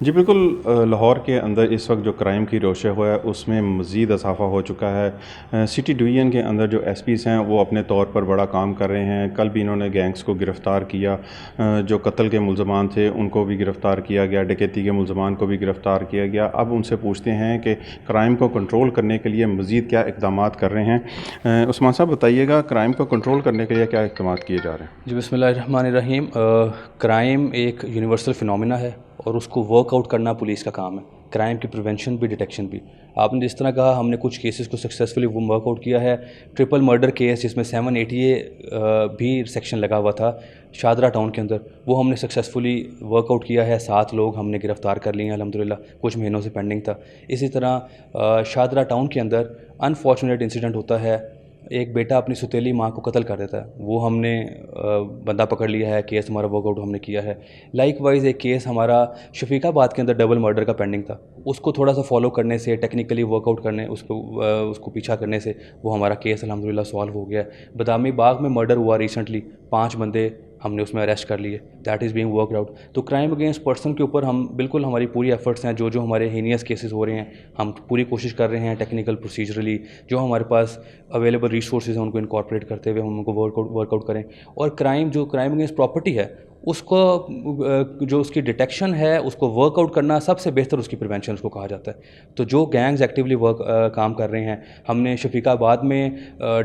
जी बिल्कुल, लाहौर के अंदर इस वक्त जो क्राइम की रोशे हुआ है उसमें मज़ीद इजाफा हो चुका है। सिटी डिवीज़न के अंदर जो एसपीज़ हैं वो अपने तौर पर बड़ा काम कर रहे हैं। कल भी इन्होंने गैंग्स को गिरफ़्तार किया, जो कत्ल के मुलज़मान थे उनको भी गिरफ़्तार किया गया, डकैती के मुलज़मान को भी गिरफ़्तार किया गया। अब उनसे पूछते हैं कि क्राइम को कंट्रोल करने के लिए मज़ीद क्या इक़दाम कर रहे हैं। उस्मान साहब बताइएगा, क्राइम को कंट्रोल करने के लिए क्या इक़दाम किए जा रहे हैं? जी बिस्मिल्लाहिर्रहमानिर्रहीम। क्राइम एक यूनिवर्सल फिनोमिना है और उसको वर्कआउट करना पुलिस का काम है। क्राइम की प्रिवेंशन भी, डिटेक्शन भी। आपने जिस तरह कहा, हमने कुछ केसेस को सक्सेसफुली वर्कआउट किया है। ट्रिपल मर्डर केस जिसमें 780A भी सेक्शन लगा हुआ था शादरा टाउन के अंदर, वो हमने सक्सेसफुली वर्कआउट किया है। 7 लोग हमने गिरफ़्तार कर लिए हैं अल्हम्दुलिल्लाह, कुछ महीनों से पेंडिंग था। इसी तरह शादरा टाउन के अंदर अनफॉर्चुनेट इंसिडेंट होता है, एक बेटा अपनी सौतेली माँ को कत्ल कर देता है, वो हमने बंदा पकड़ लिया है, केस हमारा वर्कआउट हमने किया है। लाइक वाइज एक केस हमारा शफीकाबाद के अंदर डबल मर्डर का पेंडिंग था, उसको थोड़ा सा फॉलो करने से, टेक्निकली वर्कआउट करने, उसको पीछा करने से वो हमारा केस अल्हम्दुलिल्लाह सॉल्व हो गया है। बदामी बाग में मर्डर हुआ रिसेंटली, 5 बंदे हमने उसमें अरेस्ट कर लिए, that is being worked out. तो क्राइम अगेंस्ट पर्सन के ऊपर हम बिल्कुल, हमारी पूरी एफर्ट्स हैं। जो जो हमारे हीनियस केसेस हो रहे हैं, हम पूरी कोशिश कर रहे हैं टेक्निकल प्रोसीजरली, जो हमारे पास अवेलेबल रिसोर्सेज हैं उनको इनकॉर्पोरेट करते हुए हम उनको वर्कआउट करें। और क्राइम अगेंस्ट प्रॉपर्टी है, उसको जो उसकी डिटेक्शन है, उसको वर्कआउट करना सबसे बेहतर उसकी प्रिवेंशन उसको कहा जाता है। तो जो गैंग्स एक्टिवली काम कर रहे हैं, हमने शफीकाबाद में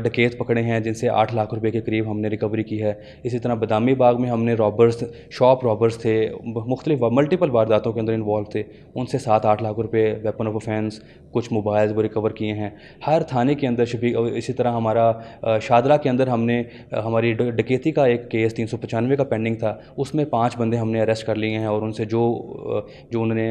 डकैत पकड़े हैं जिनसे 8 लाख रुपए के करीब हमने रिकवरी की है। इसी तरह बदामी बाग में हमने रॉबर्स, शॉप रॉबर्स थे, मुख्तलिफ मल्टीपल वारदातों के अंदर इन्वॉल्व थे, उनसे 7-8 लाख रुपए, वेपन ऑफ ऑफेंस, कुछ मोबाइल्स वो रिकवर किए हैं। हर थाने के अंदर इसी तरह हमारा शादरा के अंदर हमने हमारी डकैती का एक केस 395 का पेंडिंग था, उसमें 5 बंदे हमने अरेस्ट कर लिए हैं और उनसे जो उन्होंने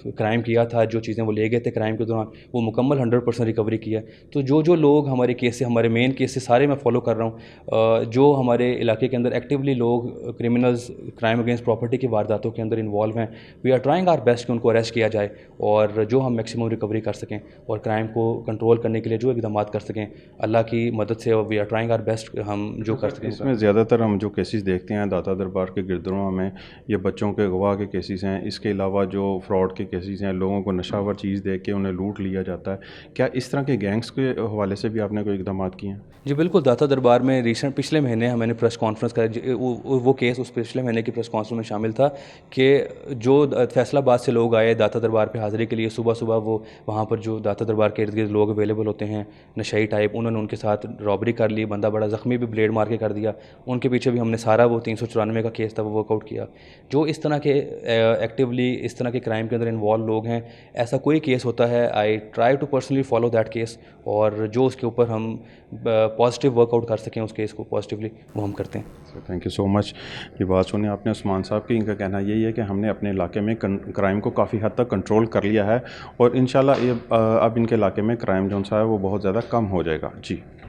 क्राइम किया था, जो चीज़ें वो ले गए थे क्राइम के दौरान, वो मुकम्मल 100% रिकवरी की है। तो जो लोग हमारे केस से, हमारे मेन केस से सारे मैं फॉलो कर रहा हूँ, जो हमारे इलाके के अंदर एक्टिवली लोग क्रिमिनल्स क्राइम अगेंस्ट प्रॉपर्टी की वारदातों के अंदर इन्वॉल्व हैं, we are trying our best कि उनको अरेस्ट किया जाए और जो हम मैक्सिमम रिकवरी कर सकें और क्राइम को कंट्रोल करने के लिए जो इक़दाम कर सकें, अल्लाह की मदद से we are trying our best, हम जो कर सकें। इसमें ज़्यादातर हम जो केसेस देखते हैं दाता दरबार के गिरदरों में, ये बच्चों के अगवा के केसेस हैं। इसके अलावा जो फ्रॉड के केसेस हैं, लोगों को नशावर चीज़ दे के उन्हें लूट लिया जाता है। क्या इस तरह के गैंग्स के हवाले से भी आपने कोई इक़दाम किए हैं? जी बिल्कुल, दाता दरबार में पिछले महीने मैंने प्रेस कॉन्फ्रेंस का वो केस उस पिछले महीने की प्रेस कॉन्फ्रेंस में शामिल था कि जो फैसलाबाद से लोग आए दाता दरबार पे हाज़िरी के लिए, सुबह सुबह वो वहाँ पर जो दाता दरबार के इर्द गिर्द लोग अवेलेबल होते हैं नशई टाइप, उन्होंने उनके साथ रॉबरी कर ली, बंदा बड़ा ज़ख्मी भी ब्लेड मार के कर दिया। उनके पीछे भी हमने सारा वो 394 का केस था वो वर्कआउट किया। जो इस तरह के एक्टिवली इस तरह के क्राइम के अंदर इन्वॉल्व लोग हैं, ऐसा कोई केस होता है, I try to personally follow that case, और जो उसके ऊपर हम पॉजिटिव वर्कआउट कर सकें उस केस को पॉजिटिवली, वो हम करते हैं। Thank you so much. ये बात सुनी आपने उस्मान साहब की। इनका कहना यही है कि हमने अपने इलाके में क्राइम को काफ़ी हद तक कंट्रोल कर लिया है और इंशाल्लाह ये अब इनके इलाके में क्राइम जो सा है वो बहुत ज़्यादा कम हो जाएगा। जी।